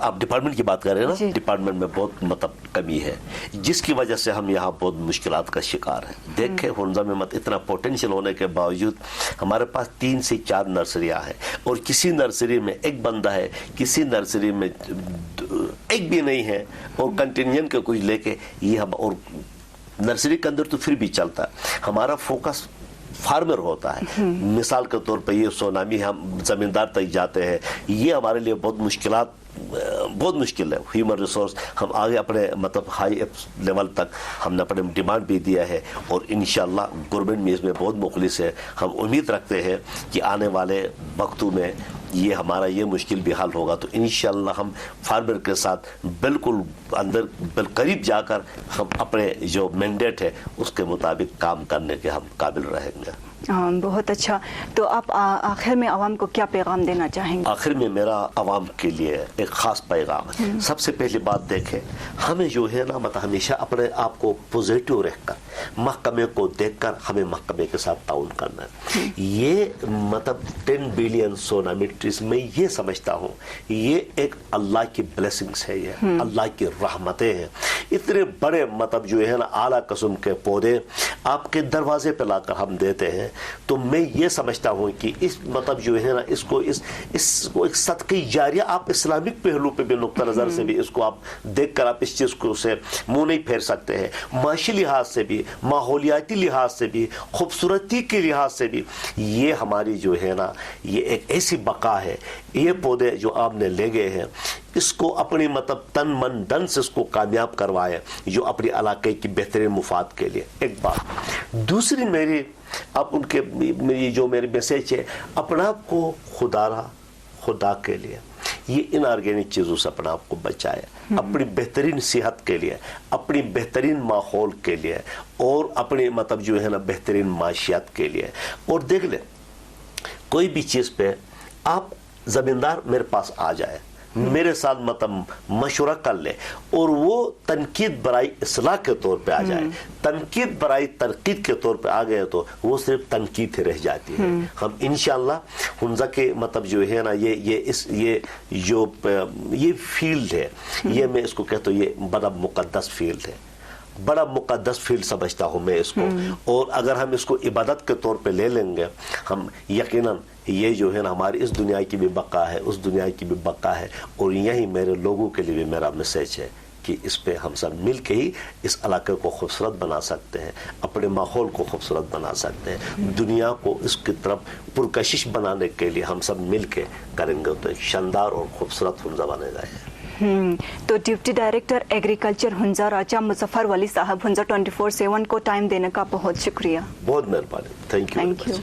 आप डिपार्टमेंट की बात कर रहे हैं ना, डिपार्टमेंट में बहुत मतलब कमी है जिसकी वजह से हम यहाँ बहुत मुश्किलात का शिकार हैं। देखें हुंजा में मत इतना पोटेंशियल होने के बावजूद हमारे पास 3 से 4 नर्सरियाँ हैं और किसी नर्सरी में एक बंदा है, किसी नर्सरी में एक भी नहीं है और कंटिन्जेंट के कुछ लेके ये हम और नर्सरी के अंदर तो फिर भी चलता है। हमारा फोकस फार्मर होता है। मिसाल के तौर पर ये सोनामी हम जमींदार तक जाते हैं, ये हमारे लिए बहुत मुश्किल है। ह्यूमन रिसोर्स हम आगे अपने मतलब हाई लेवल तक हमने अपने डिमांड भी दिया है और इंशाल्लाह गवर्नमेंट में इसमें बहुत मुखलिस है। हम उम्मीद रखते हैं कि आने वाले वक्तों में ये हमारा ये मुश्किल भी हल होगा तो इंशाल्लाह हम फार्मर के साथ बिल्कुल करीब जाकर हम अपने जो मैंडेट है उसके मुताबिक काम करने के हम काबिल रहेंगे। बहुत अच्छा। तो आप आखिर में आवाम को क्या पैगाम देना चाहेंगे? आखिर में मेरा आवाम के लिए एक खास पैगाम है। सबसे पहली बात देखें, हमें जो है ना मतलब हमेशा अपने आप को पॉजिटिव रखकर महकमे को देखकर हमें महकमे के साथ ताउन करना है। ये मतलब 10 बिलियन सोनामिट्रीज में ये समझता हूँ ये एक अल्लाह की ब्लेसिंग्स है, ये अल्लाह की रहमतें हैं। इतने बड़े मतलब जो है ना आला किस्म के पौधे आपके दरवाजे पे लाकर हम देते हैं तो मैं ये समझता हूँ कि इस मतलब जो है ना इसको एक सदक़े जारिया आप इस्लामिक पहलू पे भी नुक्ता नज़र से भी इसको आप देखकर आप इस चीज़ को से मुंह नहीं फेर सकते हैं। माशी लिहाज से भी, माहौलियाती लिहाज से भी, खूबसूरती के लिहाज से भी ये हमारी जो है ना ये एक ऐसी बका है। ये पौधे जो आपने ले गए हैं इसको अपनी मतलब तन मन धन से इसको कामयाब करवाए जो अपने इलाके की बेहतरीन मुफाद के लिए। एक बात दूसरी मेरी अब उनके मेरी जो मेरी मैसेज है अपना आप को खुदा के लिए ये इनऑर्गेनिक चीज़ों से अपने आप को बचाए, अपनी बेहतरीन सेहत के लिए, अपनी बेहतरीन माहौल के लिए और अपने मतलब जो है ना बेहतरीन माशियात के लिए। और देख ले कोई भी चीज़ पे आप ज़मींदार मेरे पास आ जाए मेरे साथ मतलब मशवरा कर ले और वो तनकीद बराई इस्लाह के तौर पे आ जाए, तनकीद बराई तरकीद के तौर पे आ गए तो वो सिर्फ तनकीद ही रह जाती है। हम इंशाल्लाह हुंजा के मतलब जो है ना ये फील्ड है, ये मैं इसको कहता हूँ ये बड़ा मुकद्दस फील्ड है, बड़ा मुकद्दस फील्ड समझता हूँ मैं इसको। और अगर हम इसको इबादत के तौर पे ले लेंगे हम यकीनन ये जो है ना हमारी इस दुनिया की भी बका है, उस दुनिया की भी बका है। और यही मेरे लोगों के लिए भी मेरा मैसेज है कि इस पे हम सब मिल के ही इस इलाके को खूबसूरत बना सकते हैं, अपने माहौल को खूबसूरत बना सकते हैं। दुनिया को इसकी तरफ पुरकशिश बनाने के लिए हम सब मिल के करेंगे तो एक शानदार और खूबसूरत हुंजा बनेगा। तो डिप्टी डायरेक्टर एग्रीकल्चर हुंजा राजा मुजफ्फर वली साहब हुंजा 24/7 को टाइम देने का बहुत शुक्रिया। बहुत मेहरबानी। Thank you.